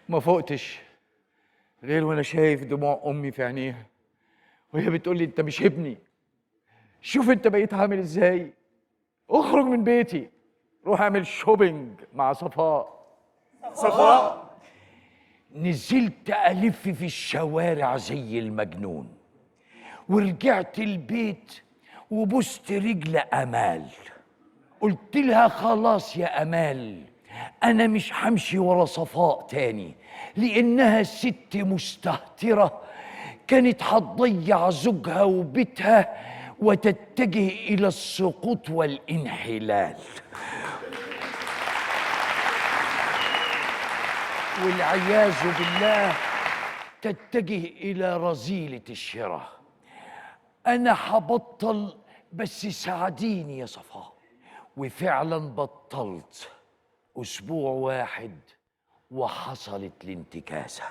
ما فقتش غير وانا شايف دموع امي في عينيها وهي بتقول لي انت مش ابني. شوف انت بقيت عامل ازاي. اخرج من بيتي، روح اعمل شوبينج مع صفاء. صفاء؟ نزلت الف في الشوارع زي المجنون، ورجعت البيت وبوست رجل امال. قلت لها خلاص يا امال، انا مش همشي ورا صفاء تاني، لانها ست مستهتره كانت هتضيع زوجها وبيتها وتتجه الى السقوط والانحلال. والعياذ بالله تتجه الى رذيله الشره. انا هبطل، بس ساعديني يا صفاء. وفعلا بطلت اسبوع واحد وحصلت الانتكاسه.